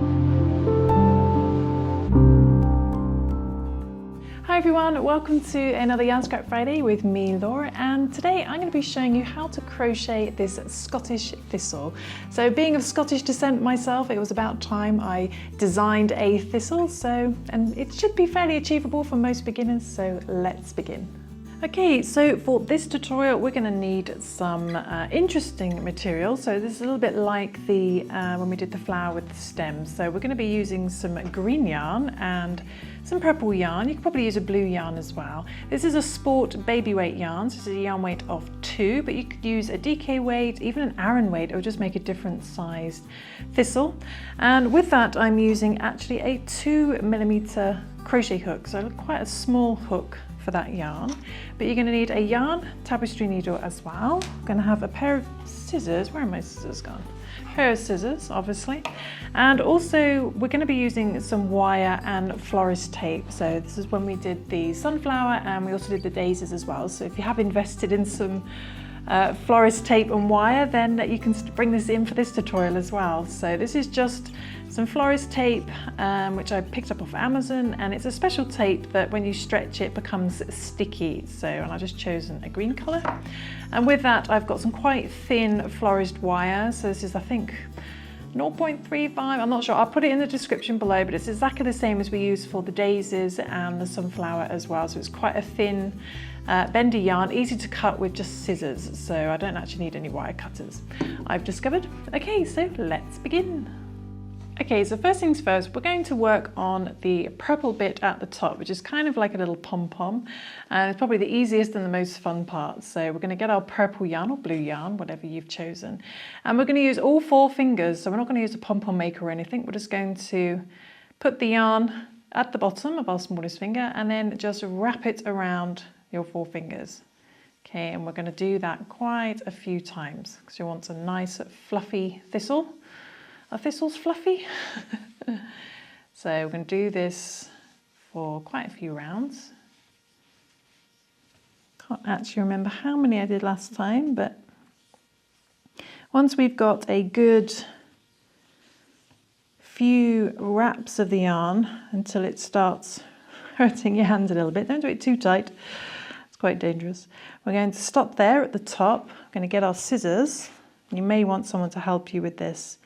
Hi everyone, welcome to another Yarn Scrap Friday with me, Laura, and today I'm going to be showing you how to crochet this Scottish thistle. So being of Scottish descent myself, it was about time I designed a thistle, and it should be fairly achievable for most beginners, so let's begin. Okay, so for this tutorial we're going to need some interesting material. So this is a little bit like the when we did the flower with the stems. So we're going to be using some green yarn and some purple yarn. You could probably use a blue yarn as well. This is a sport baby weight yarn, so it's a yarn weight of 2, but you could use a DK weight, even an Aran weight. It will just make a different sized thistle. And with that I'm using actually a 2mm crochet hook, so quite a small hook for that yarn. But you're going to need a yarn tapestry needle as well. I'm going to have a pair of scissors. Where are my scissors gone? A pair of scissors, obviously. And also we're going to be using some wire and florist tape. So this is when we did the sunflower and we also did the daisies as well. So if you have invested in some florist tape and wire, then you can bring this in for this tutorial as well. So this is just some florist tape which I picked up off Amazon, and it's a special tape that when you stretch it becomes sticky. And I've just chosen a green colour, and with that I've got some quite thin florist wire. So this is, I think, 0.35, I'm not sure, I'll put it in the description below, but it's exactly the same as we use for the daisies and the sunflower as well. So it's quite a thin bendy yarn, easy to cut with just scissors, so I don't actually need any wire cutters, I've discovered. Okay, so let's begin. Okay, so first things first, we're going to work on the purple bit at the top, which is kind of like a little pom-pom, and it's probably the easiest and the most fun part. So we're going to get our purple yarn or blue yarn, whatever you've chosen, and we're going to use all 4 fingers. So we're not going to use a pom-pom maker or anything. We're just going to put the yarn at the bottom of our smallest finger and then just wrap it around your 4 fingers. Okay, and we're going to do that quite a few times because you want a nice fluffy thistle. Are thistles fluffy? So we're going to do this for quite a few rounds. Can't actually remember how many I did last time, but once we've got a good few wraps of the yarn until it starts hurting your hands a little bit, don't do it too tight, it's quite dangerous. We're going to stop there at the top. We're going to get our scissors. You may want someone to help you with this.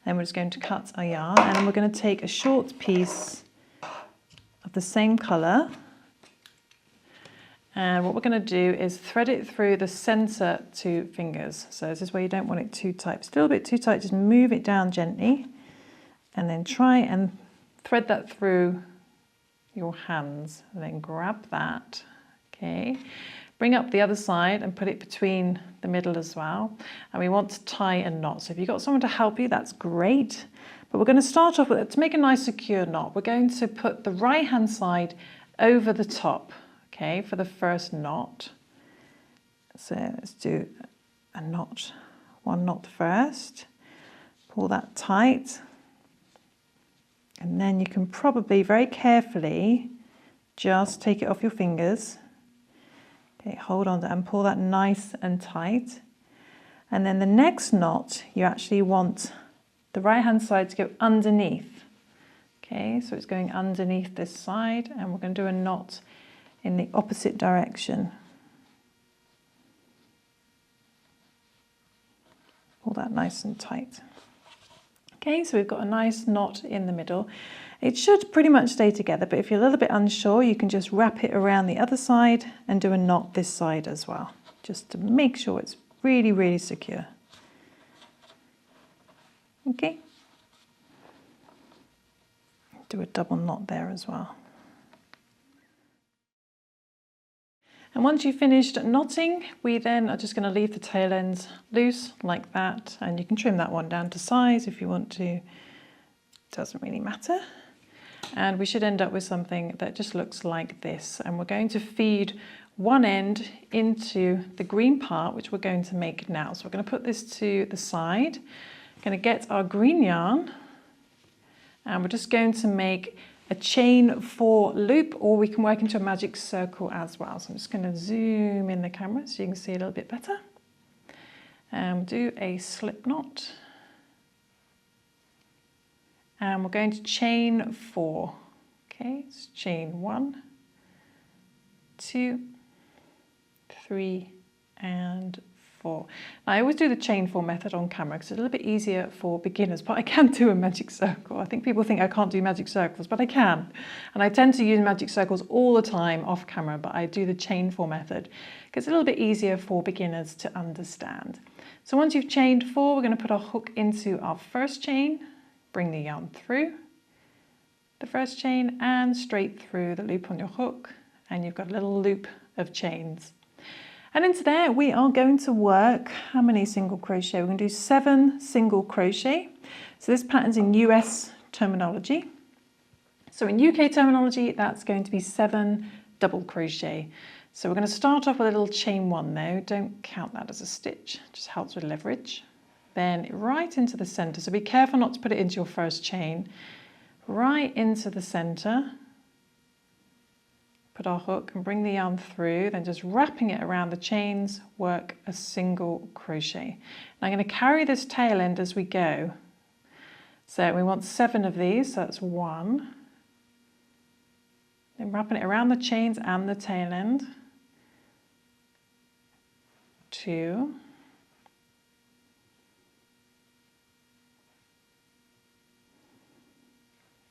Then we're just going to cut our yarn, and then we're going to take a short piece of the same colour, and what we're going to do is thread it through the centre 2 fingers. So this is where you don't want it too tight. If it's a little bit too tight, just move it down gently and then try and thread that through your hands, and then grab that. Okay, bring up the other side and put it between the middle as well, and we want to tie a knot. So if you've got someone to help you, that's great, but we're going to start off with it. To make a nice secure knot, we're going to put the right hand side over the top, okay, for the first knot. So let's do a knot, 1 knot first, pull that tight, and then you can probably very carefully just take it off your fingers. Okay, hold on and pull that nice and tight. And then the next knot, you actually want the right hand side to go underneath. Okay, so it's going underneath this side, and we're going to do a knot in the opposite direction. Pull that nice and tight. Okay, so we've got a nice knot in the middle. It should pretty much stay together, but if you're a little bit unsure, you can just wrap it around the other side and do a knot this side as well, just to make sure it's really, really secure. Okay. Do a double knot there as well. And once you've finished knotting, we then are just going to leave the tail ends loose like that, and you can trim that one down to size if you want to. It doesn't really matter. And we should end up with something that just looks like this. And we're going to feed one end into the green part, which we're going to make now. So we're going to put this to the side. We're going to get our green yarn, and we're just going to make a chain 4 loop, or we can work into a magic circle as well. So I'm just going to zoom in the camera so you can see a little bit better. And do a slip knot. and we're going to chain 4. Okay, so chain 1, 2, 3 and 4. Now, I always do the chain 4 method on camera because it's a little bit easier for beginners, but I can do a magic circle. I think people think I can't do magic circles, but I can. And I tend to use magic circles all the time off camera, but I do the chain 4 method because it's a little bit easier for beginners to understand. So once you've chained 4, we're going to put our hook into our first chain, bring the yarn through the first chain and straight through the loop on your hook, and you've got a little loop of chains. And into there we are going to work, how many single crochet? We're going to do 7 single crochet. So this pattern's in US terminology. So in UK terminology, that's going to be 7 double crochet. So we're going to start off with a little chain 1 though. Don't count that as a stitch, it just helps with leverage. Then right into the center. So be careful not to put it into your first chain. Right into the center. Put our hook and bring the yarn through, then just wrapping it around the chains, work a single crochet. Now I'm going to carry this tail end as we go. So we want 7 of these, so that's 1. Then wrapping it around the chains and the tail end. 2.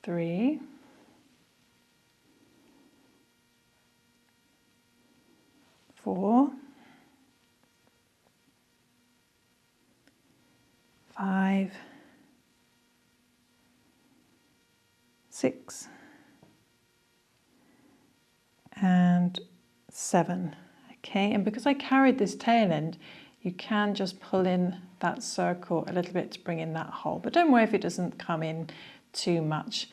3. 4, 5, 6, and 7. Okay, and because I carried this tail end, you can just pull in that circle a little bit to bring in that hole, but don't worry if it doesn't come in too much.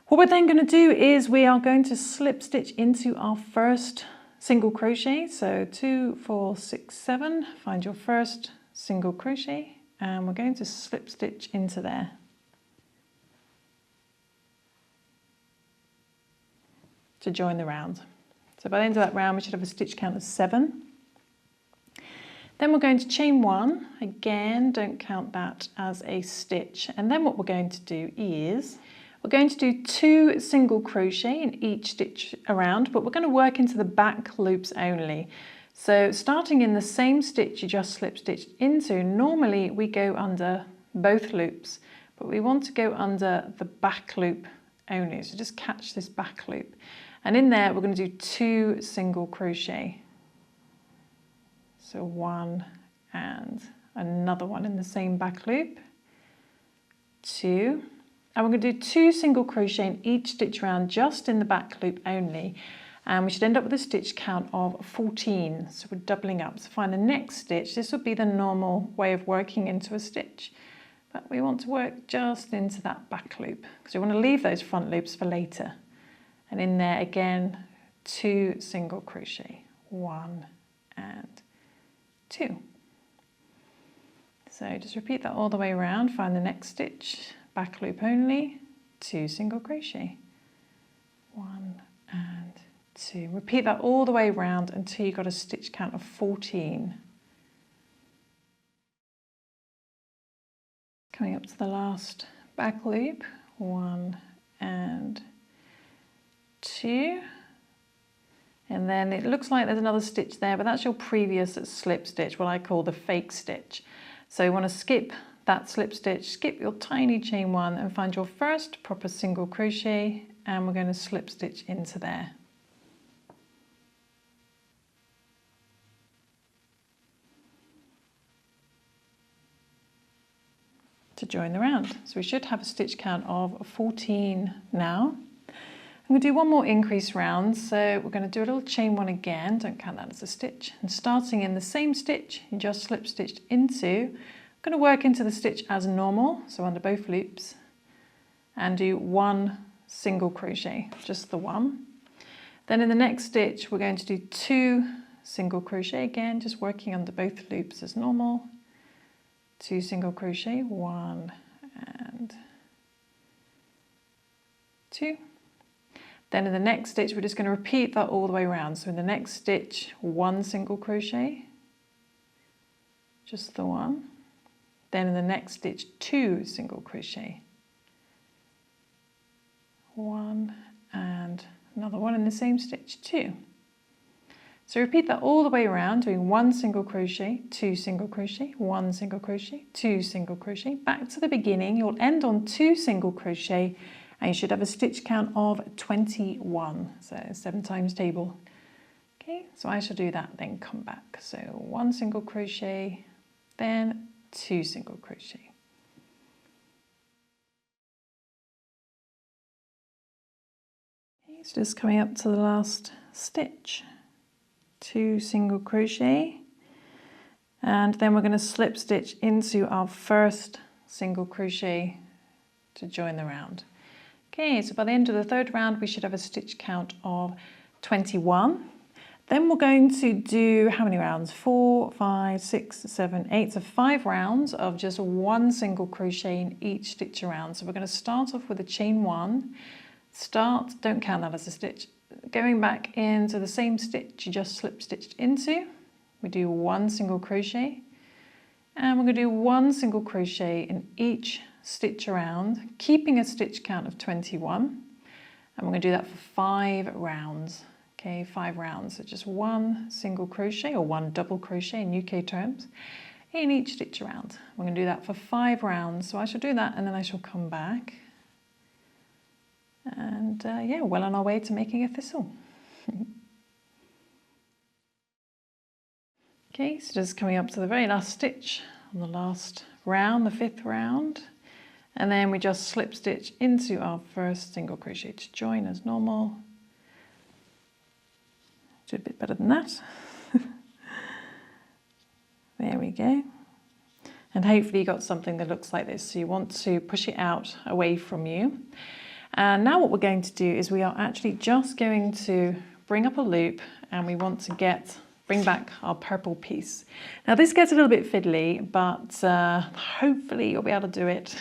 What we're then going to do is we are going to slip stitch into our first single crochet. So 2, 4, 6, 7, find your first single crochet and we're going to slip stitch into there. To join the round. So by the end of that round we should have a stitch count of 7. Then we're going to chain 1, again don't count that as a stitch, and then what we're going to do is we're going to do 2 single crochet in each stitch around, but we're going to work into the back loops only. So starting in the same stitch you just slip stitched into, normally we go under both loops, but we want to go under the back loop only. So just catch this back loop. And in there we're going to do 2 single crochet. So 1 and another one in the same back loop. 2. And we're going to do 2 single crochet in each stitch round just in the back loop only, and we should end up with a stitch count of 14, so we're doubling up. So find the next stitch. This would be the normal way of working into a stitch, but we want to work just into that back loop because we want to leave those front loops for later. And in there again 2 single crochet, 1 and 2. So just repeat that all the way around, find the next stitch, back loop only, 2 single crochet, 1 and 2. Repeat that all the way around until you've got a stitch count of 14. Coming up to the last back loop, 1 and 2. And then it looks like there's another stitch there, but that's your previous slip stitch, what I call the fake stitch. So you want to skip that slip stitch, skip your tiny chain 1 and find your first proper single crochet, and we're going to slip stitch into there. To join the round. So we should have a stitch count of 14 now. I'm going to do one more increase round, so we're going to do a little chain 1 again, don't count that as a stitch, and starting in the same stitch you just slip stitched into, I'm going to work into the stitch as normal, so under both loops, and do 1 single crochet, just the 1. Then in the next stitch we're going to do 2 single crochet again, just working under both loops as normal, 2 single crochet, 1 and 2. Then in the next stitch we're just going to repeat that all the way around. So in the next stitch 1 single crochet, just the 1. Then in the next stitch 2 single crochet, 1 and another one in the same stitch, 2. So repeat that all the way around, doing 1 single crochet, 2 single crochet, 1 single crochet, 2 single crochet, back to the beginning. You'll end on 2 single crochet and you should have a stitch count of 21, so 7 times table. Okay, so I shall do that, then come back. So 1 single crochet, then 2 single crochet. Okay, so just coming up to the last stitch. 2 single crochet, and then we're going to slip stitch into our first single crochet to join the round. Okay, so by the end of the third round we should have a stitch count of 21. Then we're going to do how many rounds? 4, 5, 6, 7, 8, so 5 rounds of just 1 single crochet in each stitch around. So we're going to start off with a chain 1, don't count that as a stitch, going back into the same stitch you just slip stitched into. We do 1 single crochet, and we're going to do 1 single crochet in each stitch around, keeping a stitch count of 21, and we're going to do that for 5 rounds. Okay, 5 rounds, so just 1 single crochet or 1 double crochet in UK terms in each stitch around. We're going to do that for 5 rounds, so I shall do that and then I shall come back. And yeah, well on our way to making a thistle. Okay, so just coming up to the very last stitch on the last round, the 5th round, and then we just slip stitch into our first single crochet to join as normal. Do a bit better than that. There we go. And hopefully you got something that looks like this, so you want to push it out away from you. And now what we're going to do is we are actually just going to bring up a loop, and we want to bring back our purple piece. Now this gets a little bit fiddly, but hopefully you'll be able to do it.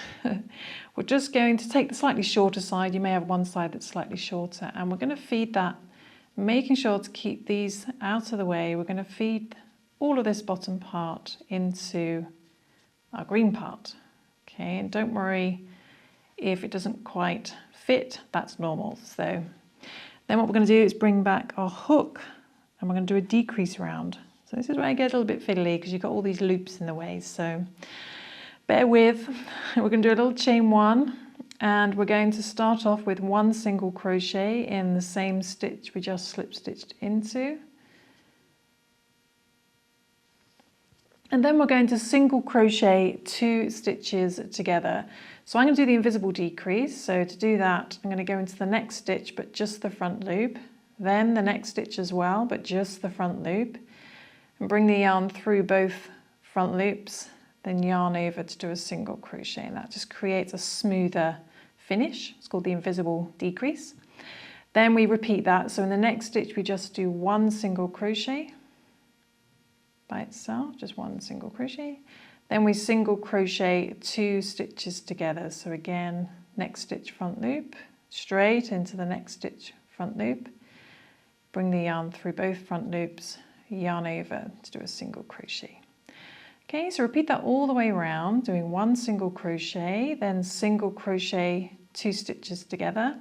We're just going to take the slightly shorter side. You may have one side that's slightly shorter, and we're going to feed that, making sure to keep these out of the way. We're going to feed all of this bottom part into our green part. Okay, and don't worry if it doesn't quite fit, that's normal. So then what we're going to do is bring back our hook, and we're going to do a decrease round. So this is where I get a little bit fiddly because you've got all these loops in the way, so bear with. We're going to do a little chain 1, and we're going to start off with 1 single crochet in the same stitch we just slip stitched into. And then we're going to single crochet 2 stitches together. So I'm going to do the invisible decrease. So to do that, I'm going to go into the next stitch, but just the front loop, then the next stitch as well, but just the front loop, and bring the yarn through both front loops, then yarn over to do a single crochet, and that just creates a smoother finish. It's called the invisible decrease. Then we repeat that. So in the next stitch, we just do 1 single crochet by itself, just 1 single crochet. Then we single crochet 2 stitches together. So again, next stitch front loop, straight into the next stitch front loop, bring the yarn through both front loops, yarn over to do a single crochet. Okay, so repeat that all the way around, doing 1 single crochet, then single crochet 2 stitches together,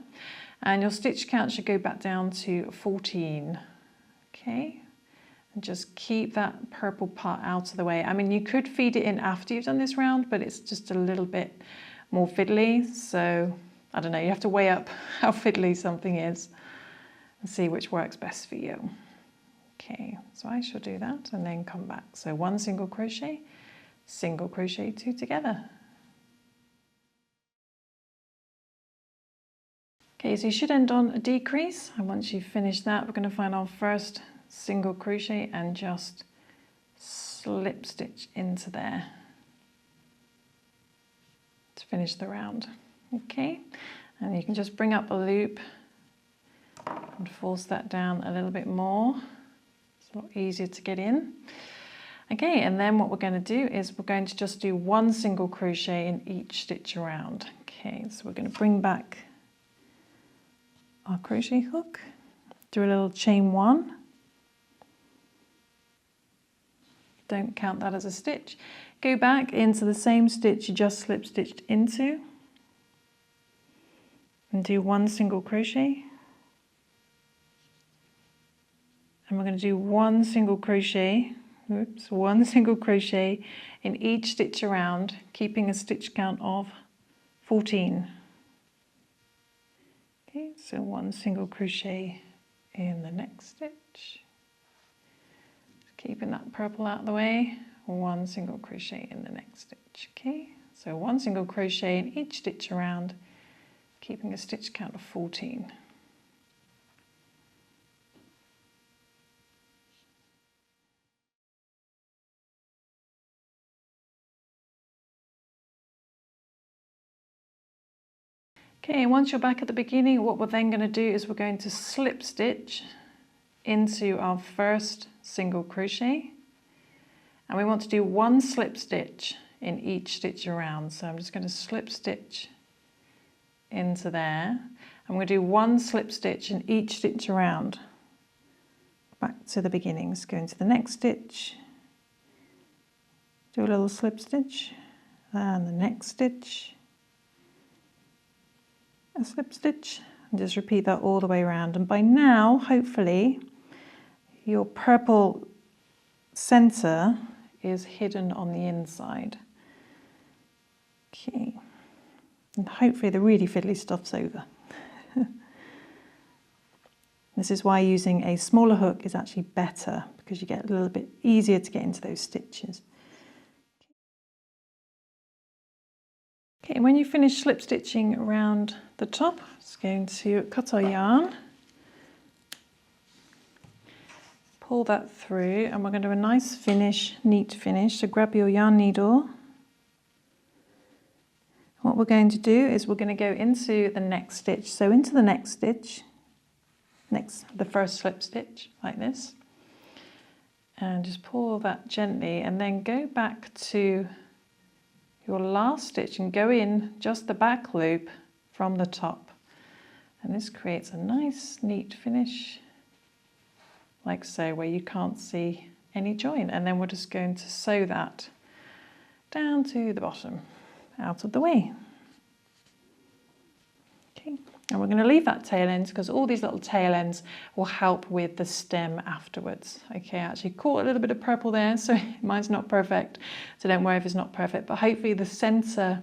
and your stitch count should go back down to 14. Okay, and just keep that purple part out of the way. I mean, you could feed it in after you've done this round, but it's just a little bit more fiddly, so I don't know, you have to weigh up how fiddly something is and see which works best for you. Okay, so I shall do that and then come back. So 1 single crochet 2 together. Okay, so you should end on a decrease, and once you've finished that, we're going to find our first single crochet and just slip stitch into there to finish the round. Okay, and you can just bring up a loop and force that down a little bit more. It's a lot easier to get in. Okay, and then what we're going to do is we're going to just do 1 single crochet in each stitch around. Okay, so we're going to bring back our crochet hook, do a little chain 1. Don't count that as a stitch. Go back into the same stitch you just slip stitched into. and do 1 single crochet, and we're going to do 1 single crochet, oops, 1 single crochet in each stitch around, keeping a stitch count of 14. Okay, so 1 single crochet in the next stitch, keeping that purple out of the way, 1 single crochet in the next stitch. Okay, so 1 single crochet in each stitch around, keeping a stitch count of 14. Okay, and once you're back at the beginning, what we're then going to do is we're going to slip stitch into our first single crochet, and we want to do 1 slip stitch in each stitch around. So I'm just going to slip stitch into there. I'm going to do 1 slip stitch in each stitch around, back to the beginning. So go into the next stitch, do a little slip stitch, and the next stitch, a slip stitch, and just repeat that all the way around. And by now, hopefully, your purple center is hidden on the inside. Okay, and hopefully the really fiddly stuff's over. This is why using a smaller hook is actually better, because you get a little bit easier to get into those stitches. Okay, when you finish slip stitching around the top, it's going to cut our yarn, pull that through, and we're going to do a nice finish, neat finish. So grab your yarn needle. What we're going to do is we're going to go into the next stitch. So into the next stitch, the first slip stitch, like this, and just pull that gently, and then go back to your last stitch and go in just the back loop from the top, and this creates a nice neat finish like so, where you can't see any join, and then we're just going to sew that down to the bottom, out of the way. Okay, and we're going to leave that tail end, because all these little tail ends will help with the stem afterwards. Okay, I actually caught a little bit of purple there, so mine's not perfect, so don't worry if it's not perfect, but hopefully the center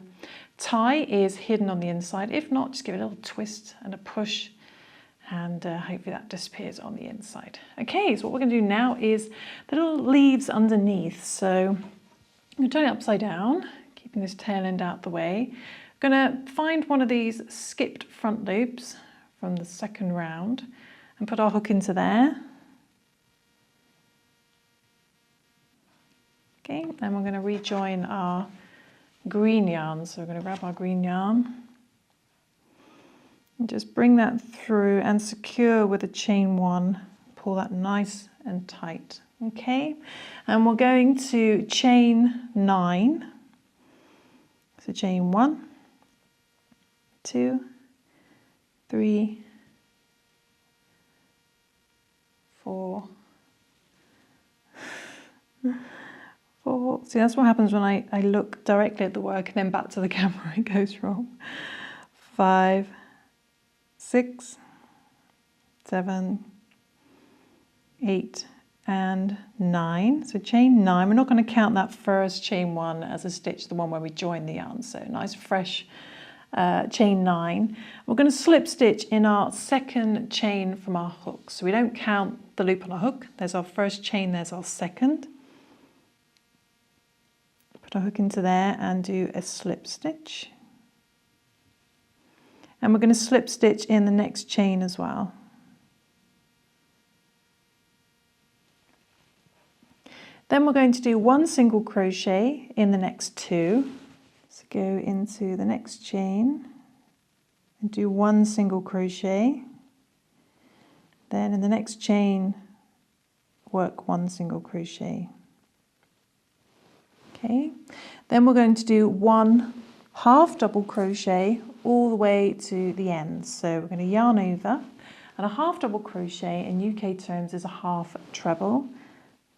tie is hidden on the inside. If not, just give it a little twist and a push, and hopefully that disappears on the inside. Okay, so what we're going to do now is the little leaves underneath. So I'm going to turn it upside down, keeping this tail end out the way. I'm going to find one of these skipped front loops from the second round and put our hook into there. Okay, and we're going to rejoin our green yarn. So we're going to grab our green yarn and just bring that through and secure with a chain 1. Pull that nice and tight. Okay, and we're going to chain 9. So chain 1, 2, 3, 4, 4. See, that's what happens when I look directly at the work and then back to the camera, it goes wrong. 5, 6, 7, 8, and 9. So chain 9. We're not going to count that first chain 1 as a stitch, the one where we join the yarn. So nice fresh chain 9. We're going to slip stitch in our second chain from our hook. So we don't count the loop on our hook. There's our first chain, there's our second. Put our hook into there and do a slip stitch. And we're going to slip stitch in the next chain as well. Then we're going to do 1 single crochet in the next 2. So go into the next chain and do 1 single crochet. Then in the next chain, work 1 single crochet. Okay, then we're going to do 1 half double crochet all the way to the end. So we're going to yarn over, and a half double crochet in UK terms is a half treble.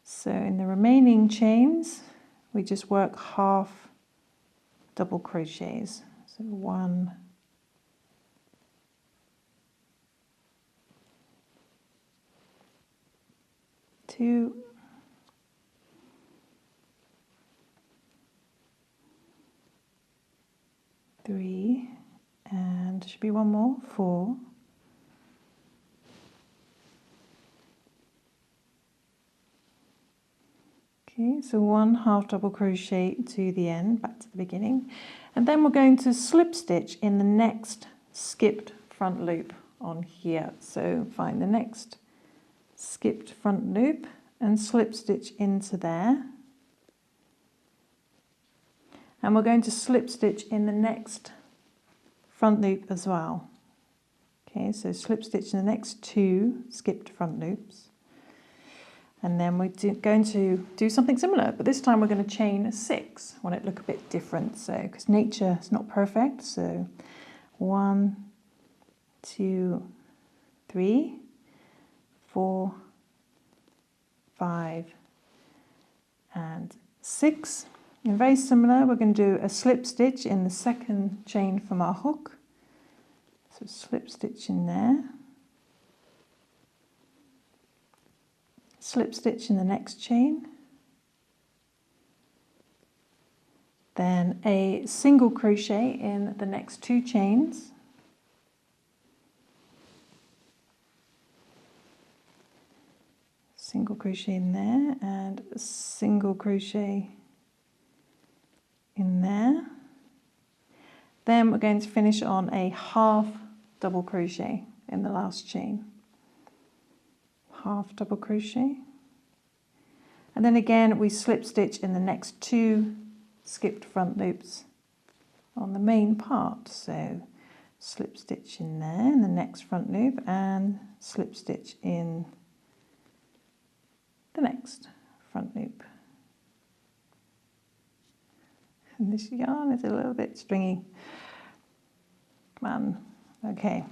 So in the remaining chains, we just work half double crochets. So 1, 2, 3, and there should be one more, 4, okay, so 1 half double crochet to the end, back to the beginning, and then we're going to slip stitch in the next skipped front loop on here. So find the next skipped front loop and slip stitch into there, and we're going to slip stitch in the next front loop as well. Okay, so slip stitch in the next 2 skipped front loops, and then we're going to do something similar, but this time we're going to chain 6. I want it to look a bit different, so because nature is not perfect. So 1, 2, 3, 4, 5, and 6. And very similar, we're going to do a slip stitch in the second chain from our hook. So slip stitch in there, slip stitch in the next chain, then a single crochet in the next 2 chains, single crochet in there and a single crochet in there. Then we're going to finish on a half double crochet in the last chain, half double crochet, and then again we slip stitch in the next 2 skipped front loops on the main part. So slip stitch in there in the next front loop and slip stitch in the next front loop. And this yarn is a little bit stringy. Come on. Okay.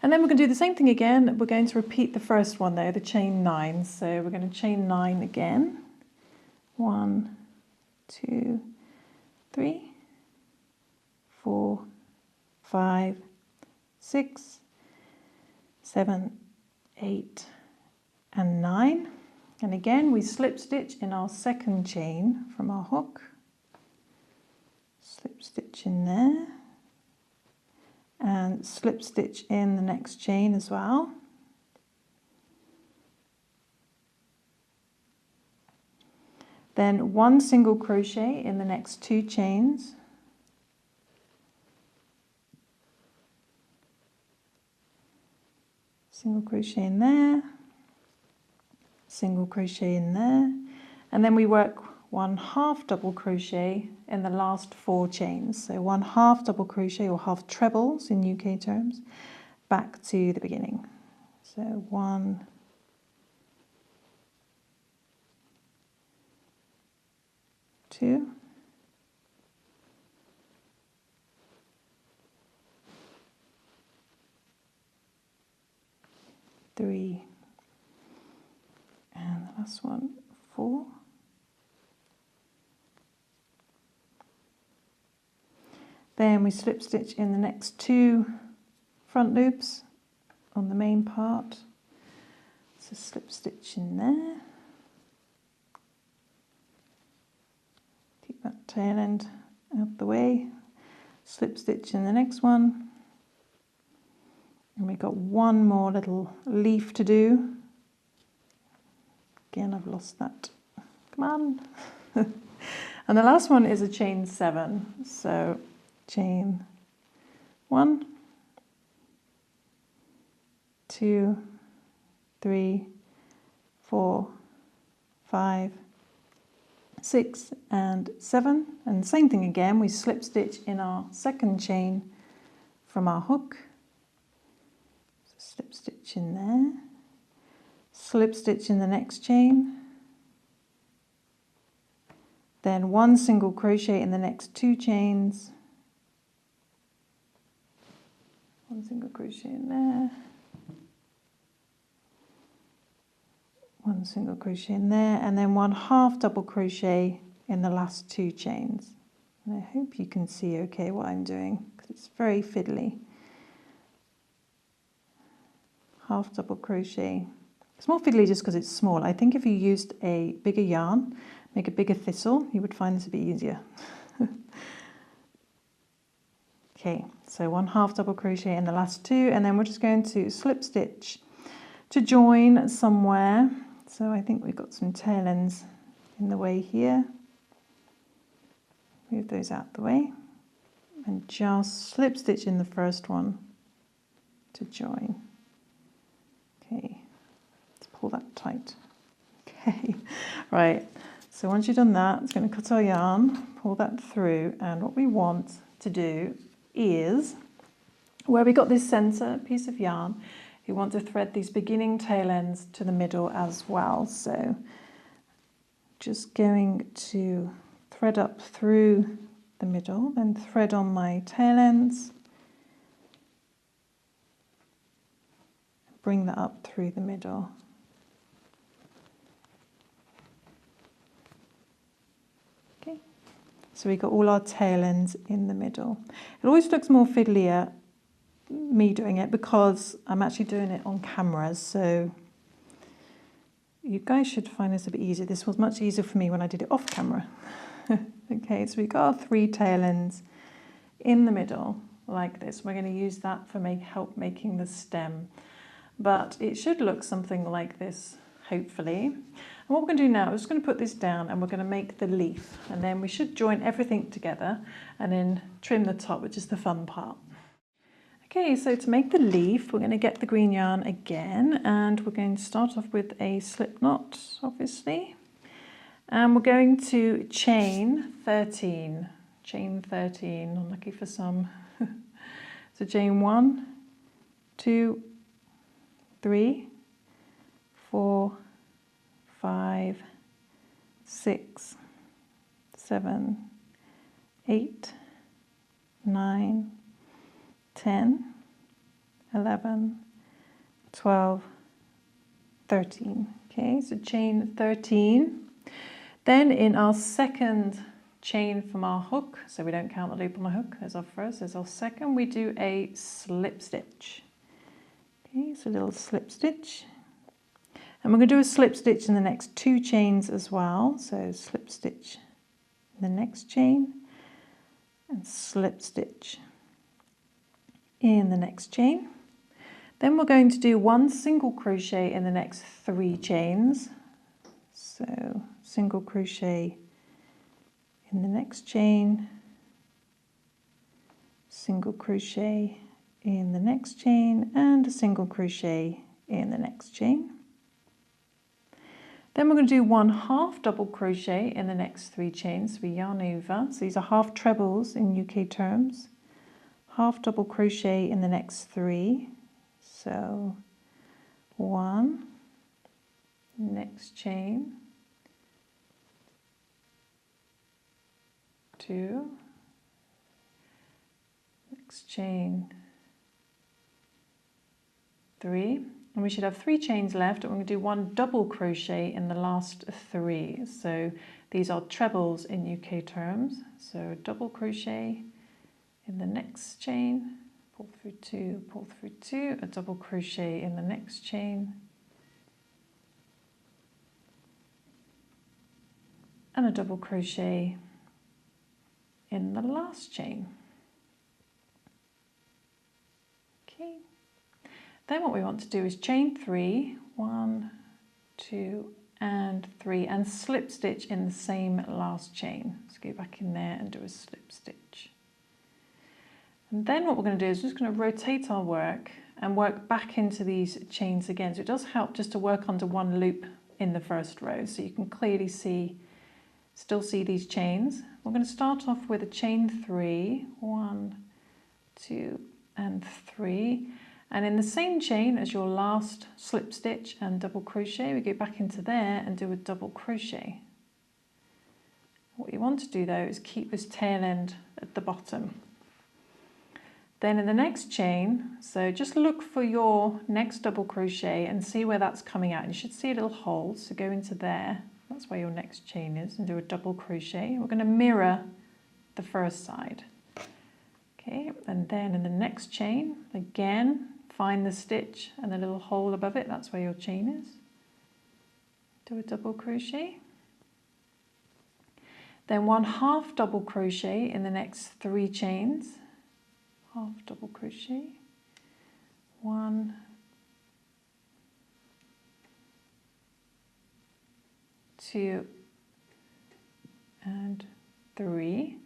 And then we're going to do the same thing again. We're going to repeat the first one though, the chain 9. So we're going to chain 9 again. 1, 2, 3, 4, 5, 6, 7, 8, and 9. And again we slip stitch in our second chain from our hook, slip stitch in there, and slip stitch in the next chain as well. Then 1 single crochet in the next 2 chains, single crochet in there, single crochet in there, and then we work 1 half double crochet in the last 4 chains. So 1 half double crochet, or half trebles in UK terms, back to the beginning. So 1, 2, 3, and the last one, 4. Then we slip stitch in the next 2 front loops on the main part. So slip stitch in there. Keep that tail end out the way. Slip stitch in the next one. And we've got 1 more little leaf to do. Again, I've lost that. Come on. And the last one is a chain 7. So chain 1, 2, 3, 4, 5, 6, and 7. And same thing again, we slip stitch in our second chain from our hook. So slip stitch in there, slip stitch in the next chain, then 1 single crochet in the next 2 chains, 1 single crochet in there, 1 single crochet in there, and then 1 half double crochet in the last 2 chains. And I hope you can see okay what I'm doing, because it's very fiddly. Half double crochet It's more fiddly just because it's small. I think if you used a bigger yarn, make a bigger thistle, you would find this a bit easier. Okay, so 1 half double crochet in the last 2, and then we're just going to slip stitch to join somewhere. So I think we've got some tail ends in the way here. Move those out the way and just slip stitch in the first one to join. Okay, let's pull that tight. Okay, right, so once you've done that, it's going to cut our yarn, pull that through, and what we want to do is, where we got this center piece of yarn, you want to thread these beginning tail ends to the middle as well. So just going to thread up through the middle, then thread on my tail ends, bring that up through the middle. Okay, so we got all our tail ends in the middle. It always looks more fiddlier me doing it because I'm actually doing it on camera, so you guys should find this a bit easier. This was much easier for me when I did it off camera. Okay, so we've got our 3 tail ends in the middle like this. We're going to use that for help making the stem, but it should look something like this, hopefully. And what we're going to do now is just going to put this down and we're going to make the leaf, and then we should join everything together and then trim the top, which is the fun part. Okay, so to make the leaf, we're going to get the green yarn again, and we're going to start off with a slip knot, obviously. And we're going to chain 13. Chain 13, unlucky for some. So chain 1, 2, 3, 4, 5, 6, 7, 8, 9, 10, 11, 12, 13. Okay, so chain 13. Then in our second chain from our hook, so we don't count the loop on the hook, there's our first, there's our second, we do a slip stitch. Okay, so a little slip stitch. And we're going to do a slip stitch in the next 2 chains as well. So slip stitch in the next chain and slip stitch in the next chain. Then we're going to do 1 single crochet in the next 3 chains. So single crochet in the next chain, single crochet in the next chain, and a single crochet in the next chain. Then we're going to do 1 half double crochet in the next 3 chains. So we yarn over. So these are half trebles in UK terms. Half double crochet in the next 3. So 1, next chain, 2, next chain, 3, and we should have 3 chains left, and we're going to do 1 double crochet in the last 3. So these are trebles in UK terms. So double crochet in the next chain, pull through 2, pull through 2, a double crochet in the next chain, and a double crochet in the last chain. Okay, then what we want to do is chain 3, 1, 2 and 3, and slip stitch in the same last chain. So go back in there and do a slip stitch. And then what we're going to do is just going to rotate our work and work back into these chains again. So it does help just to work under 1 loop in the first row, so you can clearly still see these chains. We're going to start off with a chain 3, 1, 2 and 3, and in the same chain as your last slip stitch and double crochet, we go back into there and do a double crochet. What you want to do though is keep this tail end at the bottom. Then in the next chain, so just look for your next double crochet and see where that's coming out. You should see a little hole, so go into there. That's where your next chain is, and do a double crochet. We're going to mirror the first side. Okay, and then in the next chain, again, find the stitch and the little hole above it. That's where your chain is. do a double crochet, then 1 half double crochet in the next 3 chains, half double crochet, 1, 2 and 3,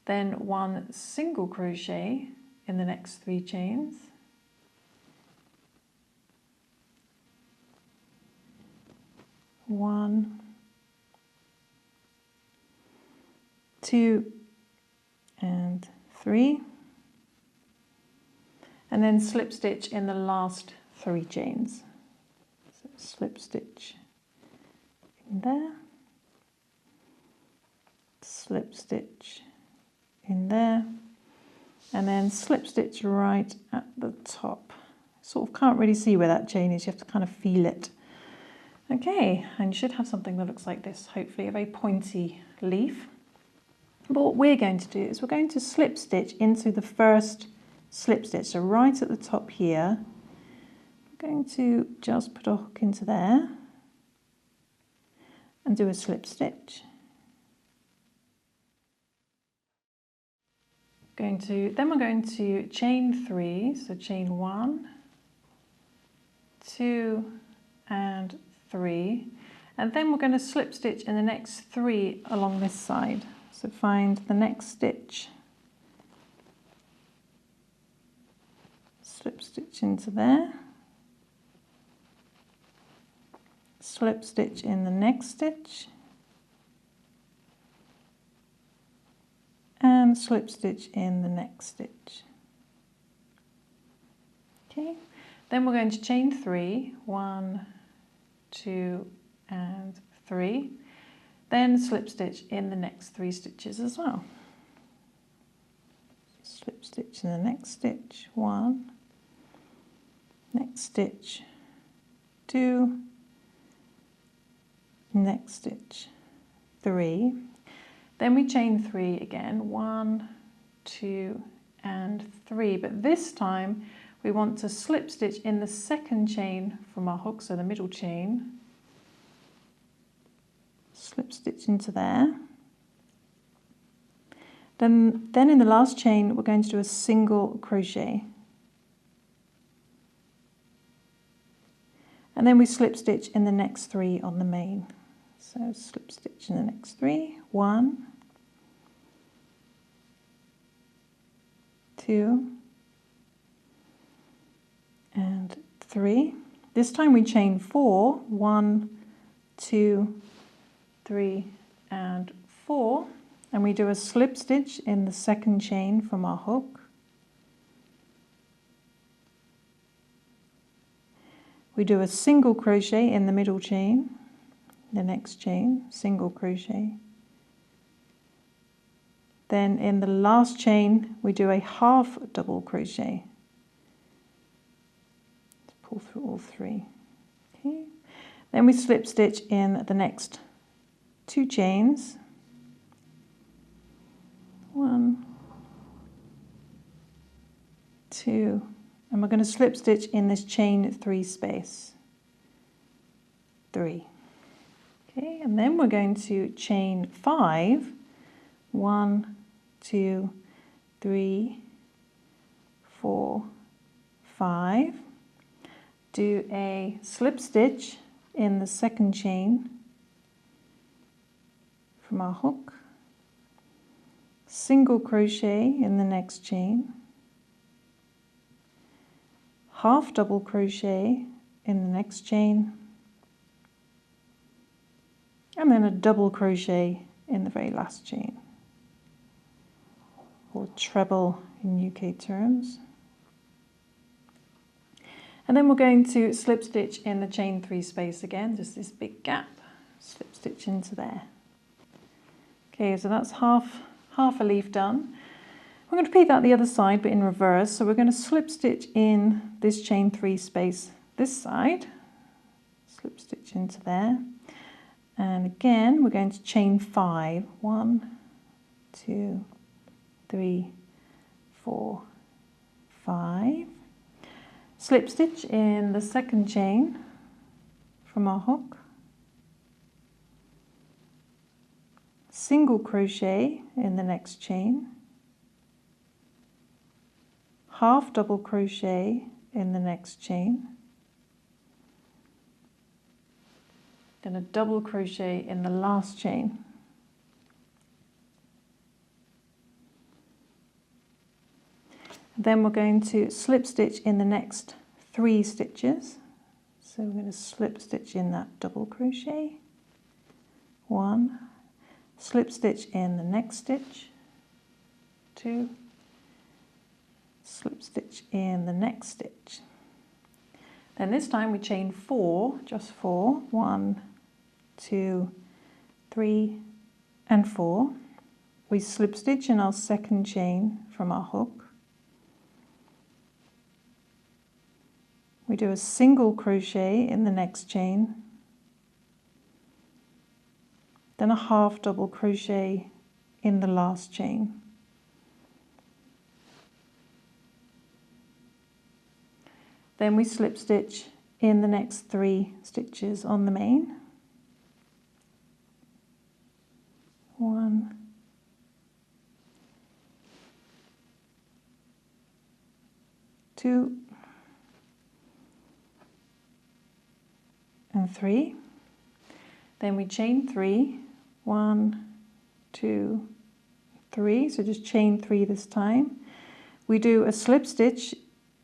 then 1 single crochet in the next 3 chains, 1, 2 and 3, and then slip stitch in the last 3 chains. So slip stitch in there, slip stitch in there, and then slip stitch right at the top. Sort of can't really see where that chain is, you have to kind of feel it. Okay, and you should have something that looks like this, hopefully a very pointy leaf. But what we're going to do is we're going to slip stitch into the first slip stitch, so right at the top here. I'm going to just put a hook into there and do a slip stitch. Then we're going to chain 3, so chain 1, 2 and 3, and then we're going to slip stitch in the next 3 along this side. So find the next stitch, slip stitch into there, slip stitch in the next stitch, and slip stitch in the next stitch. Okay, then we're going to chain 3, 1, 2 and 3, then slip stitch in the next 3 stitches as well. Slip stitch in the next stitch, 1, next stitch, 2, next stitch, 3, then we chain 3 again, 1, 2 and 3, but this time we want to slip stitch in the second chain from our hook, so the middle chain, slip stitch into there. Then in the last chain we're going to do a single crochet, and then we slip stitch in the next 3 on the main. So slip stitch in the next 3, 1, 2 and 3. This time we chain 4, 1, 2, 3 and 4, and we do a slip stitch in the second chain from our hook. We do a single crochet in the middle chain, the next chain, single crochet. Then in the last chain we do a half double crochet. Pull through all 3. Okay. Then we slip stitch in the next 2 chains, 1, 2, and we're going to slip stitch in this chain 3 space, 3. Okay, and then we're going to chain 5, 1, 2, 3, 4, 5, do a slip stitch in the second chain from our hook, single crochet in the next chain, half double crochet in the next chain, and then a double crochet in the very last chain, or treble in UK terms. And then we're going to slip stitch in the chain 3 space again, just this big gap, slip stitch into there. Okay, so that's half a leaf done. We're going to repeat that the other side, but in reverse. So we're going to slip stitch in this chain 3 space this side, slip stitch into there, and again we're going to chain 5, 1, 2, 3, 4, 5, slip stitch in the second chain from our hook, single crochet in the next chain, half double crochet in the next chain, then a double crochet in the last chain. Then we're going to slip stitch in the next 3 stitches. So we're going to slip stitch in that double crochet, 1, slip stitch in the next stitch, 2, slip stitch in the next stitch. Then this time we chain 4, just 4, 1, 2, 3 and 4. We slip stitch in our second chain from our hook. We do a single crochet in the next chain, then a half double crochet in the last chain. Then we slip stitch in the next 3 stitches on the main. 1, 2, and 3. Then we chain 3, 1, 2, 3. So just chain 3 this time. We do a slip stitch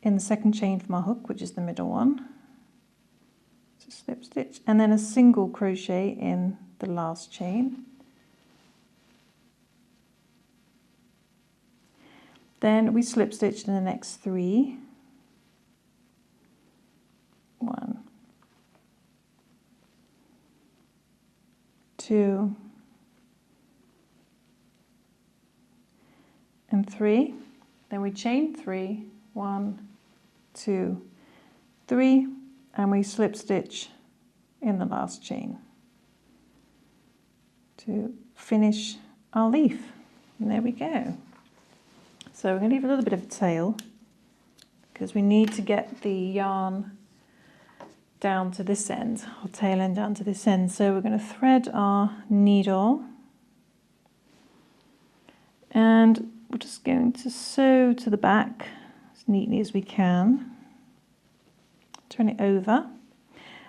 in the second chain from our hook, which is the middle one. So slip stitch, and then a single crochet in the last chain. Then we slip stitch in the next 3. 1, 2, and 3. Then we chain 3, 1, 2, 3, and we slip stitch in the last chain to finish our leaf. And there we go. So we're going to leave a little bit of a tail because we need to get the yarn down to this end, or tail end down to this end. So we're going to thread our needle, and we're just going to sew to the back as neatly as we can. Turn it over,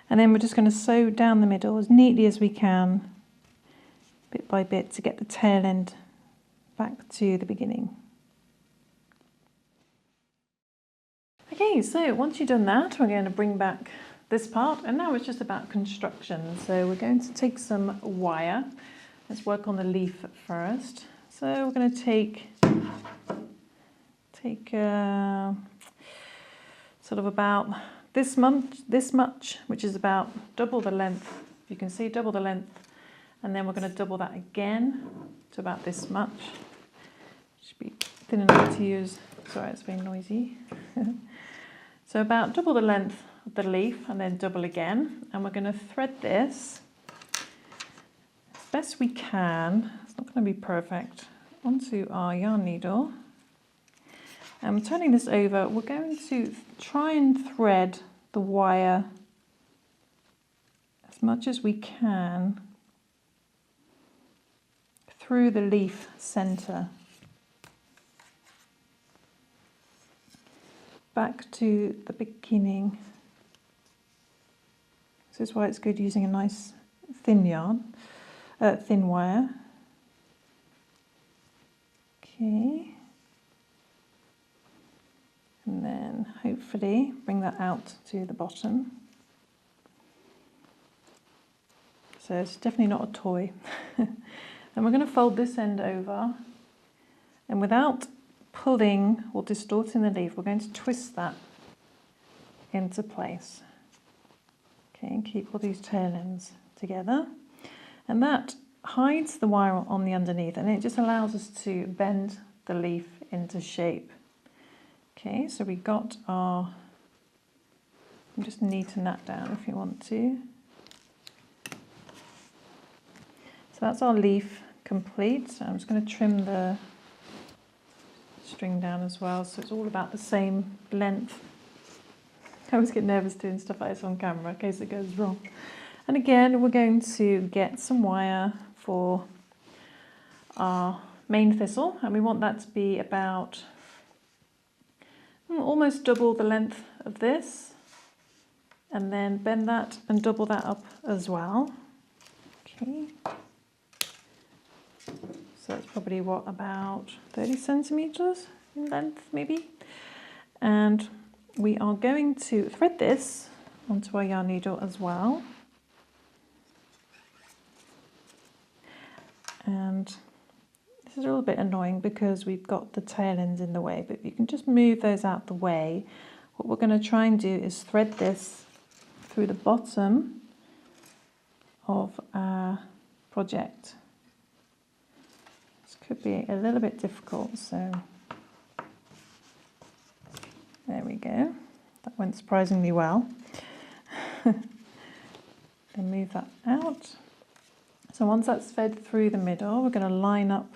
and then we're just going to sew down the middle as neatly as we can, bit by bit, to get the tail end back to the beginning. Okay, so once you've done that, we're going to bring back this part, and now it's just about construction. So we're going to take some wire. Let's work on the leaf first. So we're going to take sort of about this much, which is about double the length. You can see double the length, and then we're going to double that again to about this much. Should be thin enough to use. Sorry, it's very noisy. So about double the length of the leaf, and then double again, and we're going to thread this as best we can. It's not going to be perfect, onto our yarn needle. And I'm turning this over. We're going to try and thread the wire as much as we can through the leaf center back to the beginning. This is why it's good using a nice thin yarn, thin wire. Okay. And then hopefully bring that out to the bottom. So it's definitely not a toy. Then we're going to fold this end over, and without pulling or distorting the leaf, we're going to twist that into place. Okay, and keep all these tail ends together. And that hides the wire on the underneath, and it just allows us to bend the leaf into shape. Okay, so we got our, I'm just neaten that down if you want to. So that's our leaf complete. So I'm just going to trim the string down as well, so it's all about the same length. I always get nervous doing stuff like this on camera in case it goes wrong. And again, we're going to get some wire for our main thistle, and we want that to be about almost double the length of this, and then bend that and double that up as well. Okay, so that's probably what, about 30 centimeters in length maybe. And we are going to thread this onto our yarn needle as well. And this is a little bit annoying because we've got the tail ends in the way, but if you can just move those out the way, what we're going to try and do is thread this through the bottom of our project. This could be a little bit difficult, so there we go. That went surprisingly well. Then move that out. So once that's fed through the middle, we're going to line up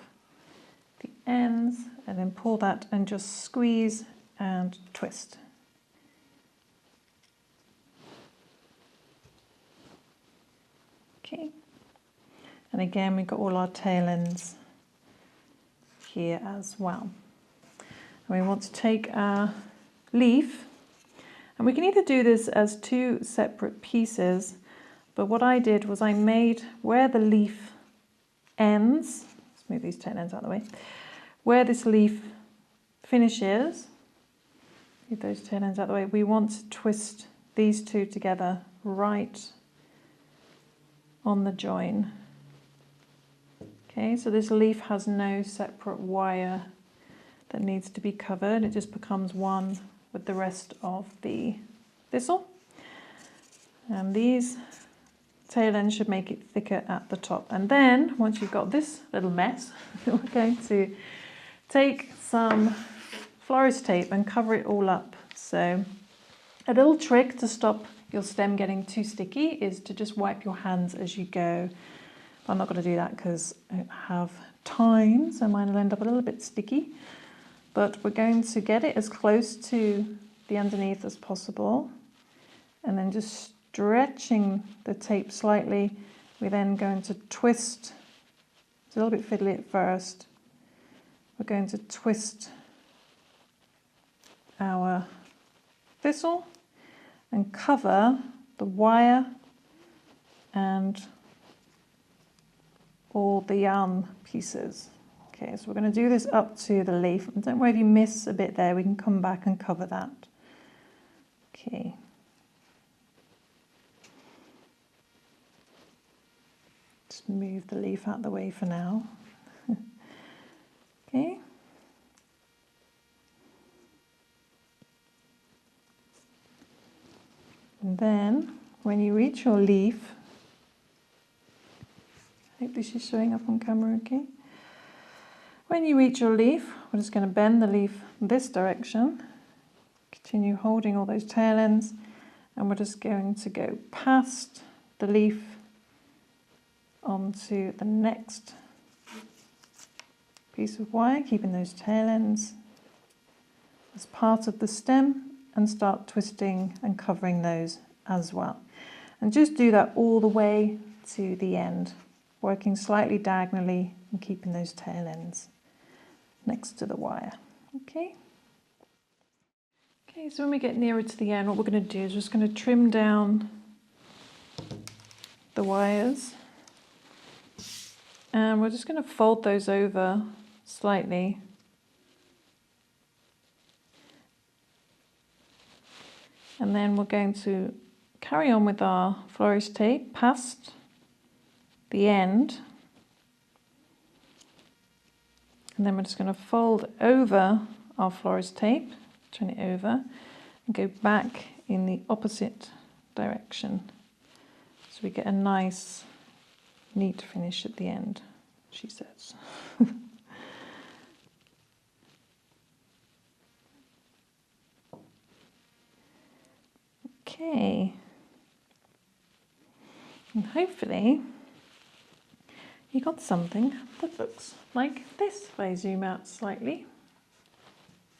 the ends and then pull that and just squeeze and twist. Okay. And again, we've got all our tail ends here as well. And we want to take our leaf, and we can either do this as two separate pieces, but what I did was I made where the leaf ends, let's move these tail ends out of the way, where this leaf finishes, move those tail ends out of the way, we want to twist these two together right on the join. Okay, so this leaf has no separate wire that needs to be covered, it just becomes one with the rest of the thistle. And these tail ends should make it thicker at the top. And then once you've got this little mess, we're going to take some florist tape and cover it all up. So a little trick to stop your stem getting too sticky is to just wipe your hands as you go. I'm not going to do that because I don't have time, so mine will end up a little bit sticky. But we're going to get it as close to the underneath as possible, and then just stretching the tape slightly, we're then going to twist. It's a little bit fiddly at first. We're going to twist our thistle and cover the wire and all the yarn pieces. Okay, so we're going to do this up to the leaf. And don't worry if you miss a bit there, we can come back and cover that. Okay. Just move the leaf out of the way for now. Okay. And then when you reach your leaf, I hope this is showing up on camera okay. When you reach your leaf, we're just going to bend the leaf this direction, continue holding all those tail ends, and we're just going to go past the leaf onto the next piece of wire, keeping those tail ends as part of the stem, and start twisting and covering those as well. And just do that all the way to the end, working slightly diagonally and keeping those tail ends next to the wire. Okay. Okay, so when we get nearer to the end, what we're going to do is we're just going to trim down the wires, and we're just going to fold those over slightly. And then we're going to carry on with our florist tape past the end. And then we're just going to fold over our florist tape, turn it over, and go back in the opposite direction. So we get a nice, neat finish at the end, she says. Okay. And hopefully you got something that looks like this if I zoom out slightly.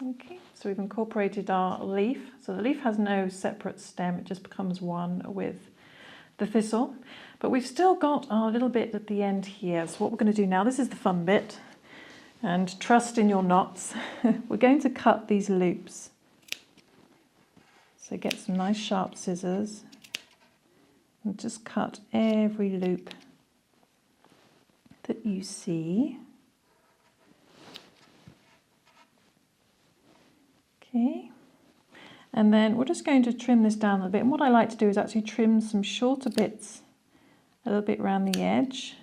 Okay, so we've incorporated our leaf. So the leaf has no separate stem, it just becomes one with the thistle, but we've still got our little bit at the end here. So what we're going to do now, this is the fun bit, and trust in your knots. We're going to cut these loops. So get some nice sharp scissors and just cut every loop that you see. Okay. And then we're just going to trim this down a bit. And what I like to do is actually trim some shorter bits a little bit around the edge,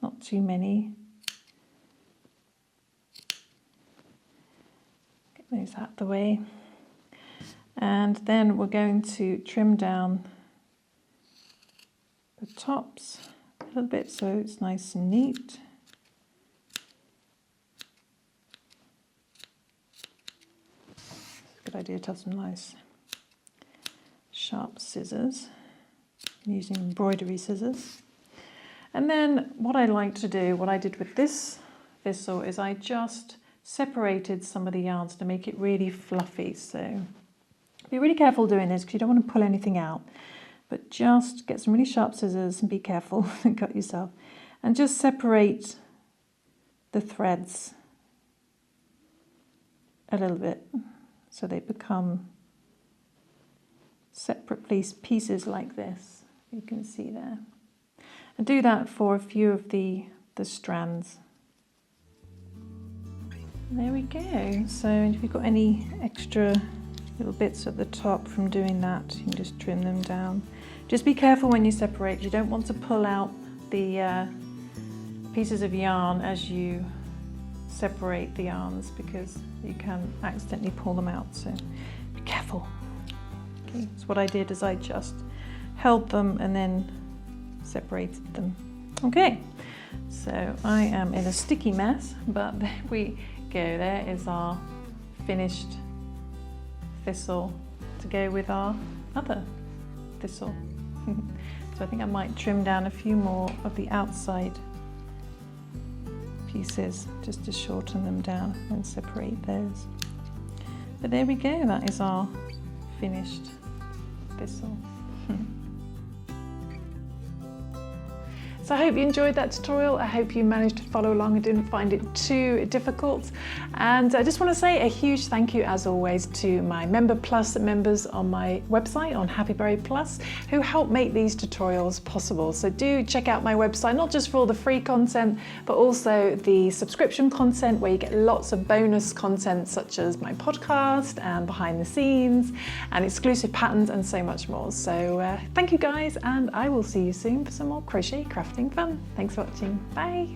not too many. Get those out of the way. And then we're going to trim down the tops a little bit so it's nice and neat. Good idea to have some nice sharp scissors. I'm using embroidery scissors. And then what I like to do, what I did with this thistle, is I just separated some of the yarns to make it really fluffy. So be really careful doing this because you don't want to pull anything out, but just get some really sharp scissors and be careful and cut yourself. And just separate the threads a little bit, so they become separate pieces like this, you can see there. And do that for a few of the strands. There we go. So if you've got any extra little bits at the top from doing that, you can just trim them down. Just be careful when you separate. You don't want to pull out the pieces of yarn as you separate the yarns, because you can accidentally pull them out, so be careful. Okay, so what I did is I just held them and then separated them. Okay, so I am in a sticky mess, but there we go. There is our finished thistle to go with our other thistle. So I think I might trim down a few more of the outside pieces just to shorten them down and separate those. But there we go, that is our finished thistle. So I hope you enjoyed that tutorial. I hope you managed to follow along and didn't find it too difficult. And I just want to say a huge thank you, as always, to my Member Plus members on my website, on HappyBerry Plus, who help make these tutorials possible. So do check out my website, not just for all the free content, but also the subscription content, where you get lots of bonus content, such as my podcast and behind the scenes and exclusive patterns and so much more. So thank you guys, and I will see you soon for some more crochet crafting fun. Thanks for watching. Bye.